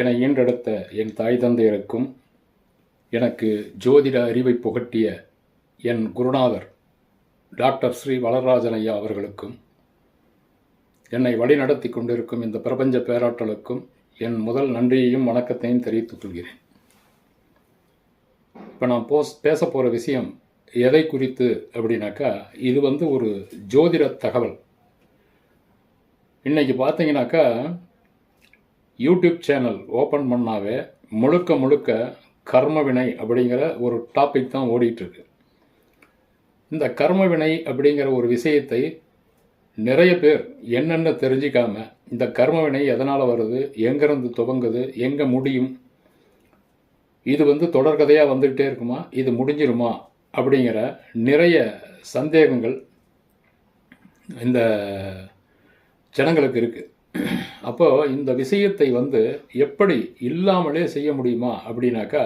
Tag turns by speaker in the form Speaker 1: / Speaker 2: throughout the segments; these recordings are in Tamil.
Speaker 1: என ஈன்றெடுத்த என் தாய் தந்தையருக்கும், எனக்கு ஜோதிட அறிவை புகட்டிய என் குருநாதர் டாக்டர் ஸ்ரீ வளர்ராஜன் ஐயா அவர்களுக்கும், என்னை வழிநடத்தி கொண்டிருக்கும் இந்த பிரபஞ்ச பேராற்றலுக்கும் என் முதல் நன்றியையும் வணக்கத்தையும் தெரிவித்துக் கொள்கிறேன். இப்போ நான் பேச போகிற விஷயம் எதை குறித்து அப்படின்னாக்கா, இது ஒரு ஜோதிட தகவல். இன்றைக்கி பார்த்தீங்கன்னாக்கா, யூடியூப் சேனல் ஓப்பன் பண்ணாவே முழுக்க முழுக்க கர்மவினை அப்படிங்கிற ஒரு டாபிக் தான் ஓடிட்டுருக்கு. இந்த கர்மவினை அப்படிங்கிற ஒரு விஷயத்தை நிறைய பேர் என்னென்ன தெரிஞ்சிக்காம, இந்த கர்மவினை எதனால் வருது, எங்கேருந்து துவங்குது, எங்கே முடியும், இது தொடர்கதையாக வந்துக்கிட்டே இருக்குமா, இது முடிஞ்சிருமா அப்படிங்கிற நிறைய சந்தேகங்கள் இந்த ஜனங்களுக்கு இருக்குது. அப்போது இந்த விஷயத்தை எப்படி இல்லாமலே செய்ய முடியுமா அப்படின்னாக்கா,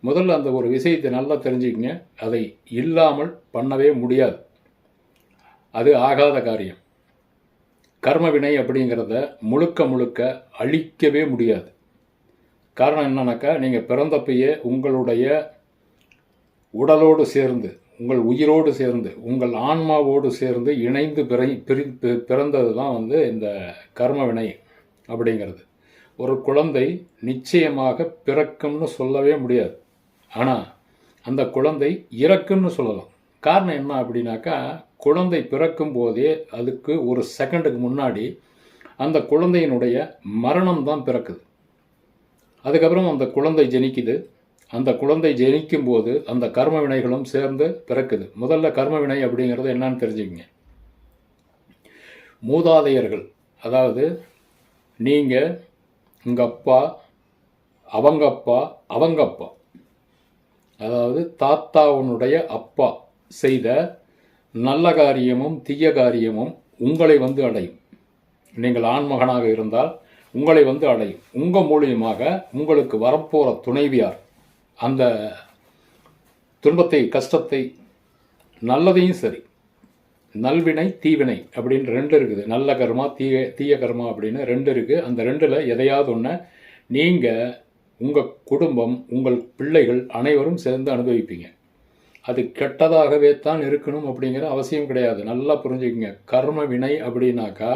Speaker 1: முதல்ல அந்த ஒரு விஷயத்தை நல்லா தெரிஞ்சுக்கங்க. அதை இல்லாமல் பண்ணவே முடியாது, அது ஆகாத காரியம். கர்மவினை அப்படிங்கிறத முழுக்க முழுக்க அழிக்கவே முடியாது. காரணம் என்னன்னாக்கா, நீங்கள் பிறந்தப்பையே உங்களுடைய உடலோடு சேர்ந்து, உங்கள் உயிரோடு சேர்ந்து, உங்கள் ஆன்மாவோடு சேர்ந்து இணைந்து பிறந்தது தான் இந்த கர்மவினை அப்படிங்கிறது. ஒரு குழந்தை நிச்சயமாக பிறக்கும்னு சொல்லவே முடியாது, ஆனால் அந்த குழந்தை இறக்கும்னு சொல்லலாம். காரணம் என்ன அப்படின்னாக்கா, குழந்தை பிறக்கும் போதே அதுக்கு ஒரு செகண்டுக்கு முன்னாடி அந்த குழந்தையினுடைய மரணம் தான் பிறக்குது. அதுக்கப்புறம் அந்த குழந்தை ஜெனிக்குது. அந்த குழந்தை ஜெனிக்கும் போது அந்த கர்ம வினைகளும் சேர்ந்து பிறக்குது. முதல்ல கர்மவினை அப்படிங்கிறது என்னன்னு தெரிஞ்சுக்கங்க. மூதாதையர்கள், அதாவது நீங்கள், உங்கள் அப்பா, அவங்க அப்பா, அவங்க அப்பா, அதாவது தாத்தாவுனுடைய அப்பா செய்த நல்ல காரியமும் தீய காரியமும் உங்களை அடையும். நீங்கள் ஆண்மகனாக இருந்தால் உங்களை அடையும். உங்கள் மூலியமாக உங்களுக்கு வரப்போகிற துணைவியார் அந்த துன்பத்தை, கஷ்டத்தை, நல்லதையும் சரி, நல்வினை தீவினை அப்படின்னு ரெண்டு இருக்குது. நல்ல கர்மா, தீய கர்மா அப்படின்னு ரெண்டு இருக்குது. அந்த ரெண்டில் எதையாவது ஒன்று நீங்கள், உங்கள் குடும்பம், உங்கள் பிள்ளைகள் அனைவரும் சேர்ந்து அனுபவிப்பீங்க. அது கெட்டதாகவே தான் இருக்கணும் அப்படிங்கிற அவசியம் கிடையாது. நல்லா புரிஞ்சுக்கங்க. கர்ம வினை அப்படின்னாக்கா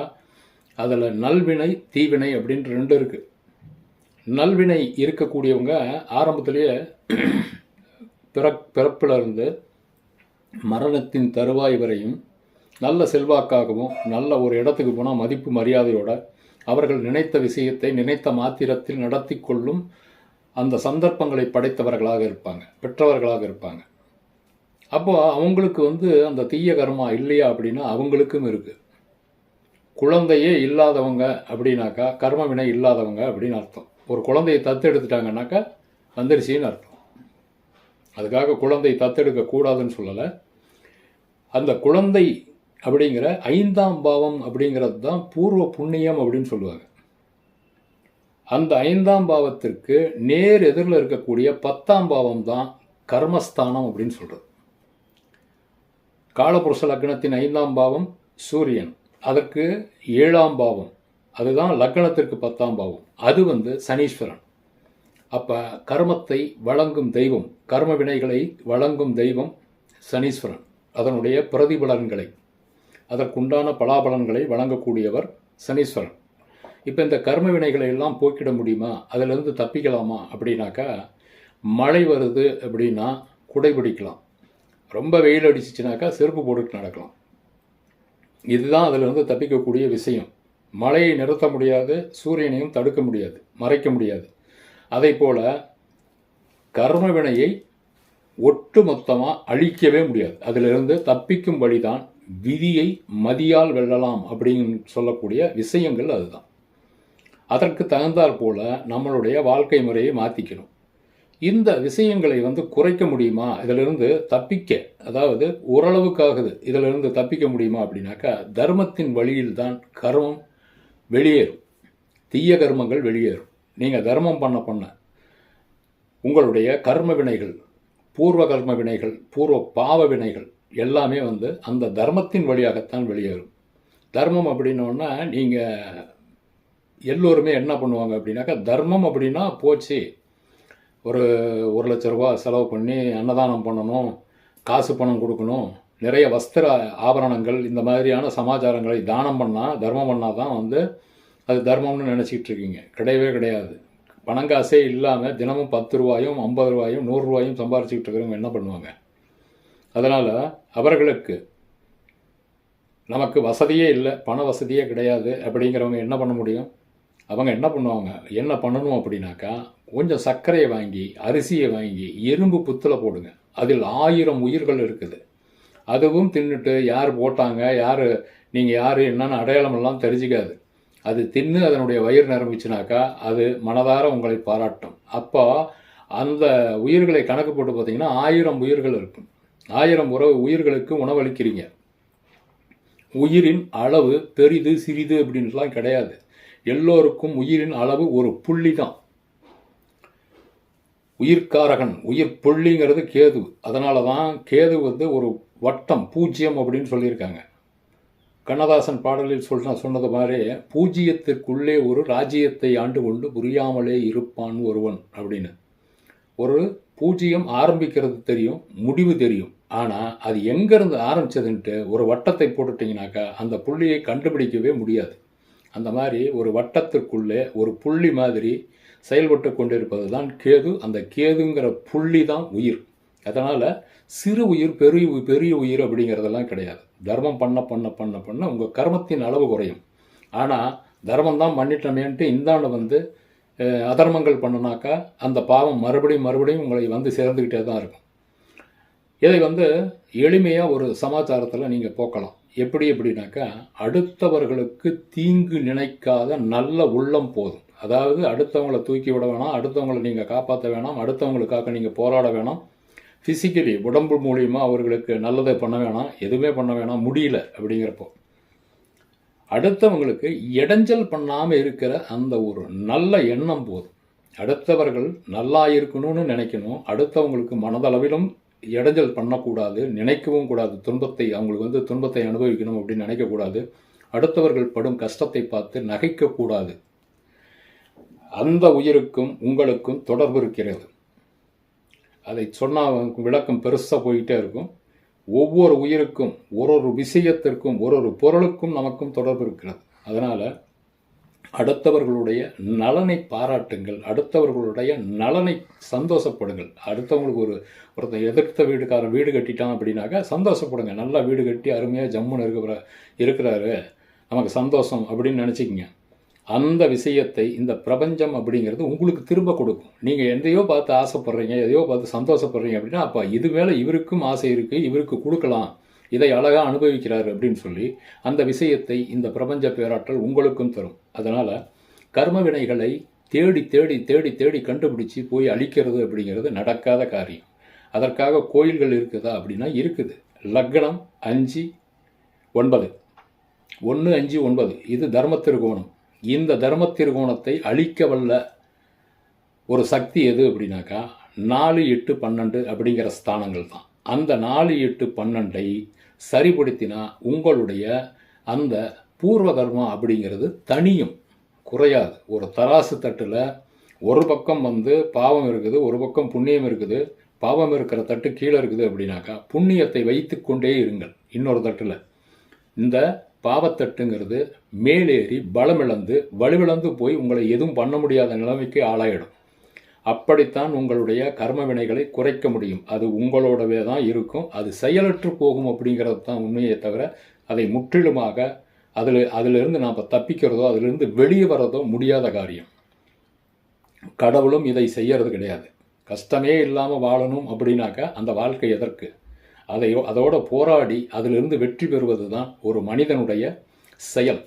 Speaker 1: அதில் நல்வினை தீவினை அப்படின்ட்டு ரெண்டு இருக்குது. நல்வினை இருக்கக்கூடியவங்க ஆரம்பத்திலேயே பிறப்பிலிருந்து மரணத்தின் தருவாய் வரையும் நல்ல செல்வாக்காகவும், நல்ல ஒரு இடத்துக்கு போனால் மதிப்பு மரியாதையோட அவர்கள் நினைத்த விஷயத்தை நினைத்த மாத்திரத்தில் நடத்தி கொள்ளும் அந்த சந்தர்ப்பங்களை படைத்தவர்களாக இருப்பாங்க, பெற்றவர்களாக இருப்பாங்க. அப்போ அவங்களுக்கு அந்த தீய கர்மா இல்லையா அப்படின்னா அவங்களுக்கும் இருக்குது. குழந்தையே இல்லாதவங்க அப்படின்னாக்கா கர்ம வினை இல்லாதவங்க அப்படின்னு அர்த்தம். ஒரு குழந்தையை தத்தெடுத்துட்டாங்கன்னாக்கா வந்துருச்சின்னு அர்த்தம். அதுக்காக குழந்தை தத்தெடுக்கக்கூடாதுன்னு சொல்லலை. அந்த குழந்தை அப்படிங்கிற 5ஆம் பாவம் அப்படிங்கிறது தான் பூர்வ புண்ணியம் அப்படின்னு சொல்லுவாங்க. அந்த 5ஆம் பாவத்திற்கு நேர் எதிரில் இருக்கக்கூடிய 10ஆம் பாவம் தான் கர்மஸ்தானம் அப்படின்னு சொல்கிறது. காலபுருஷ லக்னத்தின் 5ஆம் பாவம் சூரியன், அதற்கு 7ஆம் பாவம், அதுதான் லக்னத்திற்கு 10ஆம் பாவம், அது சனீஸ்வரன். அப்போ கர்மத்தை வழங்கும் தெய்வம், கர்ம வினைகளை வழங்கும் தெய்வம் சனீஸ்வரன். அதனுடைய பிரதிபலன்களை, அதற்குண்டான பலாபலன்களை வழங்கக்கூடியவர் சனீஸ்வரன். இப்போ இந்த கர்ம வினைகளை எல்லாம் போக்கிட முடியுமா, அதிலிருந்து தப்பிக்கலாமா அப்படின்னாக்கா, மழை வருது அப்படின்னா குடைபிடிக்கலாம். ரொம்ப வெயில் அடிச்சிச்சுனாக்கா செருப்பு போட்டுட்டு நடக்கலாம். இதுதான் அதிலிருந்து தப்பிக்கக்கூடிய விஷயம். மழையை நிறுத்த முடியாது, சூரியனையும் தடுக்க முடியாது, மறைக்க முடியாது. அதை போல கர்மவினையை ஒட்டு மொத்தமாக அழிக்கவே முடியாது. அதிலிருந்து தப்பிக்கும் வழிதான் விதியை மதியால் வெல்லலாம் அப்படின்னு சொல்லக்கூடிய விஷயங்கள். அதுதான். அதற்கு தகுந்தால் போல நம்மளுடைய வாழ்க்கை முறையை மாற்றிக்கணும். இந்த விஷயங்களை குறைக்க முடியுமா, இதிலிருந்து தப்பிக்க, அதாவது ஓரளவுக்காகுது இதிலிருந்து தப்பிக்க முடியுமா அப்படின்னாக்கா, தர்மத்தின் வழியில் தான் கர்மம் வெளியேறும், தீய கர்மங்கள் வெளியேறும். நீங்கள் தர்மம் பண்ண உங்களுடைய கர்ம வினைகள், பூர்வ கர்ம வினைகள், பூர்வ பாவ வினைகள் எல்லாமே அந்த தர்மத்தின் வழியாகத்தான் வெளியேறும். தர்மம் அப்படின்னோன்னா நீங்கள் எல்லோருமே என்ன பண்ணுவாங்க அப்படின்னாக்கா, தர்மம் அப்படின்னா போச்சு, ஒரு 1,00,000 ரூபா செலவு பண்ணி அன்னதானம் பண்ணணும், காசு பணம் கொடுக்கணும், நிறைய வஸ்திர ஆபரணங்கள், இந்த மாதிரியான சமாச்சாரங்களை தானம் பண்ணால், தர்மம் பண்ணால் தான் வந்து அது தர்மம்னு நினச்சிக்கிட்டு இருக்கீங்க. கிடையவே கிடையாது. பணங்காசே இல்லாமல் தினமும் 10 ரூபாயும் 50 ரூபாயும் 100 ரூபாயும் சம்பாரிச்சுக்கிட்டு இருக்கிறவங்க என்ன பண்ணுவாங்க? அதனால் அவர்களுக்கு நமக்கு வசதியே இல்லை, பண வசதியே கிடையாது அப்படிங்கிறவங்க என்ன பண்ண முடியும்? அவங்க என்ன பண்ணுவாங்க, என்ன பண்ணணும் அப்படின்னாக்கா, கொஞ்சம் சர்க்கரையை வாங்கி, அரிசியை வாங்கி எறும்பு புத்தில் போடுங்க. அதில் 1000 உயிர்கள் இருக்குது. அதுவும் தின்னுட்டு யார் போட்டாங்க, யார் நீங்கள் யார் என்னென்னு அடையாளமெல்லாம் தெரிஞ்சிக்காது. அது தின்னு அதனுடைய வயிறு நிரம்பிச்சுனாக்கா அது மனதார உங்களை பாராட்டும். அப்போ அந்த உயிர்களை கணக்கு போட்டு பார்த்தீங்கன்னா 1000 உயிர்கள் இருக்கும். 1000 உயிர்களுக்கு உணவளிக்கிறீங்க. உயிரின் அளவு பெரிது சிறிது அப்படின்ட்டுலாம் கிடையாது. எல்லோருக்கும் உயிரின் அளவு ஒரு புள்ளி தான். உயிர்காரகன், உயிர் புள்ளிங்கிறது கேது. அதனால தான் கேது வந்து ஒரு வட்டம், பூஜ்ஜியம் அப்படின்னு சொல்லியிருக்காங்க. கண்ணதாசன் பாடலில் சொன்னது மாதிரி, பூஜ்ஜியத்திற்குள்ளே ஒரு ராஜ்யத்தை ஆண்டு கொண்டு புரியாமலே இருப்பான் ஒருவன் அப்படின்னு. ஒரு பூஜ்ஜியம் ஆரம்பிக்கிறது தெரியும், முடிவு தெரியும். ஆனால் அது எங்கேருந்து ஆரம்பித்ததுன்ட்டு ஒரு வட்டத்தை போட்டுட்டிங்கனாக்கா அந்த புள்ளியை கண்டுபிடிக்கவே முடியாது. அந்த மாதிரி ஒரு வட்டத்திற்குள்ளே ஒரு புள்ளி மாதிரி செயல்பட்டு கொண்டிருப்பது தான் கேது. அந்த கேதுங்கிற புள்ளி தான் உயிர். அதனால் சிறு உயிர் பெரிய உயிர் அப்படிங்கிறதெல்லாம் கிடையாது. தர்மம் பண்ண பண்ண பண்ண பண்ண உங்கள் கர்மத்தின் அளவு குறையும். ஆனால் தர்மம் தான் பண்ணிட்டமேன்ட்டு இந்தாண்டு வந்து அதர்மங்கள் பண்ணினாக்கா அந்த பாவம் மறுபடியும் உங்களை வந்து சேர்ந்துக்கிட்டே தான் இருக்கும். இதை வந்து எளிமையாக ஒரு சமாச்சாரத்தில் நீங்கள் போக்கலாம். எப்படின்னாக்கா, அடுத்தவர்களுக்கு தீங்கு நினைக்காத நல்ல உள்ளம் போதும். அதாவது அடுத்தவங்களை தூக்கி விட வேணாம், அடுத்தவங்களை நீங்கள் காப்பாற்ற வேணாம், அடுத்தவங்களுக்காக நீங்கள் போராட வேணாம், ஃபிசிக்கலி உடம்பு மூலியமாக அவர்களுக்கு நல்லதை பண்ண வேணாம், எதுவுமே பண்ண வேணாம், முடியல அப்படிங்கிறப்போ அடுத்தவங்களுக்கு இடைஞ்சல் பண்ணாமல் இருக்கிற அந்த ஒரு நல்ல எண்ணம் போதும். அடுத்தவர்கள் நல்லா இருக்கணும்னு நினைக்கணும், அடுத்தவங்களுக்கு மனதளவிலும் இடைஞ்சல் பண்ணக்கூடாது, நினைக்கவும் கூடாது. துன்பத்தை அவங்களுக்கு வந்து துன்பத்தை அனுபவிக்கணும் அப்படின்னு நினைக்கக்கூடாது. அடுத்தவர்கள் படும் கஷ்டத்தை பார்த்து நகைக்கக்கூடாது. அந்த உயிருக்கும் உங்களுக்கும் தொடர்பு இருக்கிறது. அதை சொன்னால் விளக்கம் பெருசாக போயிட்டே இருக்கும். ஒவ்வொரு உயிருக்கும் ஒரு விஷயத்திற்கும் ஒரு பொருளுக்கும் நமக்கும் தொடர்பு இருக்கிறது. அதனால் அடுத்தவர்களுடைய நலனை பாராட்டுங்கள், அடுத்தவர்களுடைய நலனை சந்தோஷப்படுங்கள். அடுத்தவங்களுக்கு ஒருத்தன் எதிர்த்த வீடுக்காரன் வீடு கட்டிட்டான் அப்படின்னாக்கா சந்தோஷப்படுங்க. நல்லா வீடு கட்டி அருமையாக ஜம்முன்னு இருக்கிறாரு, நமக்கு சந்தோஷம் அப்படின்னு நினச்சிக்கிங்க. அந்த விஷயத்தை இந்த பிரபஞ்சம் அப்படிங்கிறது உங்களுக்கு திரும்ப கொடுக்கும். நீங்கள் எதையோ பார்த்து ஆசைப்படுறீங்க, எதையோ பார்த்து சந்தோஷப்படுறீங்க அப்படின்னா அப்போ இது மேலே இவருக்கும் ஆசை இருக்குது, இவருக்கு கொடுக்கலாம், இதை அழகாக அனுபவிக்கிறார் அப்படின்னு சொல்லி அந்த விஷயத்தை இந்த பிரபஞ்ச பேராற்றல் உங்களுக்கும் தரும். அதனால் கர்ம வினைகளை தேடி தேடி தேடி தேடி கண்டுபிடிச்சி போய் அழிக்கிறது அப்படிங்கிறது நடக்காத காரியம். அதற்காக கோயில்கள் இருக்குதா அப்படின்னா இருக்குது. லக்னம் 5 9 1 5 9 இது தர்மத்திருகோணம். இந்த தர்மத்திருகோணத்தை அழிக்க வல்ல ஒரு சக்தி எது அப்படின்னாக்கா 4 8 12 அப்படிங்கிற ஸ்தானங்கள் தான். அந்த 4 8 12ஐ சரிப்படுத்தினா உங்களுடைய அந்த பூர்வ கர்மா அப்படிங்கிறது தனியும், குறையாது. ஒரு தராசு தட்டில் ஒரு பக்கம் வந்து பாவம் இருக்குது, ஒரு பக்கம் புண்ணியம் இருக்குது. பாவம் இருக்கிற தட்டு கீழே இருக்குது அப்படின்னாக்கா புண்ணியத்தை வைத்து கொண்டே இருங்கள். இன்னொரு தட்டில் இந்த பாவத்தட்டுங்கிறது மேலேறி பலமிழந்து வலுவிழந்து போய் உங்களை எதுவும் பண்ண முடியாத நிலைமைக்கு ஆளாயிடும். அப்படித்தான் உங்களுடைய கர்ம வினைகளை குறைக்க முடியும். அது உங்களோடவே தான் இருக்கும். அது செயலற்று போகும் அப்படிங்கிறது தான் உண்மையை தவிர அதை முற்றிலுமாக அதிலிருந்து நாம் தப்பிக்கிறதோ அதிலிருந்து வெளியே வரதோ முடியாத காரியம். கடவுளும் இதை செய்யறது கிடையாது. கஷ்டமே இல்லாமல் வாழணும் அப்படின்னாக்கா அந்த வாழ்க்கை எதற்கு? அதோட போராடி அதிலிருந்து வெற்றி பெறுவது தான் ஒரு மனிதனுடைய செயல்.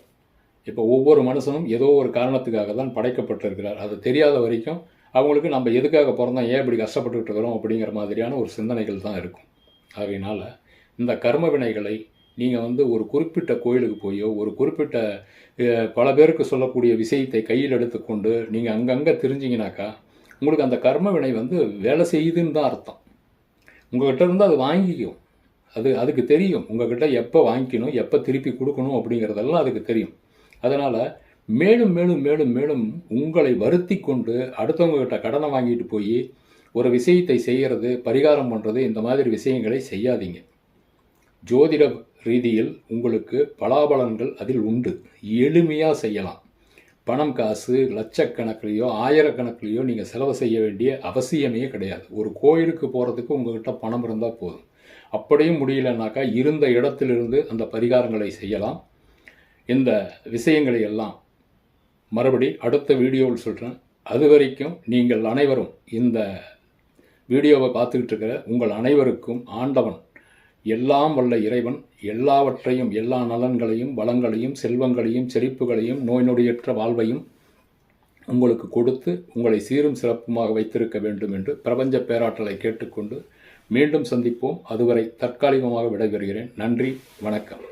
Speaker 1: இப்போ ஒவ்வொரு மனுஷனும் ஏதோ ஒரு காரணத்துக்காக தான் படைக்கப்பட்டிருக்கிறார். அது தெரியாத வரைக்கும் அவங்களுக்கு நம்ம எதுக்காக பிறந்தோம், ஏன் இப்படி கஷ்டப்பட்டுக்கிட்டு இருக்கிறோம் அப்படிங்கிற மாதிரியான ஒரு சிந்தனைகள் தான் இருக்கும். ஆகையினால் இந்த கர்ம வினைகளை நீங்கள் வந்து ஒரு குறிப்பிட்ட கோயிலுக்கு போயோ ஒரு குறிப்பிட்ட பல பேருக்கு சொல்லக்கூடிய விஷயத்தை கையில் எடுத்துக்கொண்டு நீங்கள் அங்கங்கே தெரிஞ்சிங்கனாக்கா உங்களுக்கு அந்த கர்ம வினை வந்து வேலை செய்யுதுன்னு தான் அர்த்தம். உங்கள்கிட்ட இருந்து அது வாங்கிக்கும். அதுக்கு தெரியும் உங்கள்கிட்ட எப்போ வாங்கிக்கணும், எப்போ திருப்பி கொடுக்கணும் அப்படிங்கிறதெல்லாம் அதுக்கு தெரியும். அதனால் மேலும் மேலும் மேலும் மேலும் உங்களை வருத்தி கொண்டு அடுத்தவங்க கிட்ட கடனை வாங்கிட்டு போய் ஒரு விஷயத்தை செய்கிறது, பரிகாரம் பண்ணுறது, இந்த மாதிரி விஷயங்களை செய்யாதீங்க. ஜோதிட ரீதியில் உங்களுக்கு பலாபலன்கள் அதில் உண்டு. எளிமையாக செய்யலாம். பணம் காசு லட்சக்கணக்கிலையோ ஆயிரக்கணக்கிலையோ நீங்கள் செலவு செய்ய வேண்டிய அவசியமே கிடையாது. ஒரு கோயிலுக்கு போகிறதுக்கு உங்கள்கிட்ட பணம் இருந்தால் போதும். அப்படியும் முடியலனாக்கா இருந்த இடத்திலிருந்து அந்த பரிகாரங்களை செய்யலாம். இந்த விஷயங்களை எல்லாம் மறுபடி அடுத்த வீடியோவில் சொல்கிறேன். அது வரைக்கும் நீங்கள் அனைவரும் இந்த வீடியோவை பார்த்துக்கிட்டு இருக்கிற உங்கள் அனைவருக்கும் ஆண்டவன் எல்லாம் வல்ல இறைவன் எல்லாவற்றையும், எல்லா நலன்களையும், வளங்களையும், செல்வங்களையும், செழிப்புகளையும், நோய் நொடியற்ற வாழ்வையும் உங்களுக்கு கொடுத்து உங்களை சீரும் சிறப்புமாக வைத்திருக்க வேண்டும் என்று பிரபஞ்ச பேராற்றலை கேட்டுக்கொண்டு மீண்டும் சந்திப்போம். அதுவரை தற்காலிகமாக விடைபெறுகிறேன். நன்றி, வணக்கம்.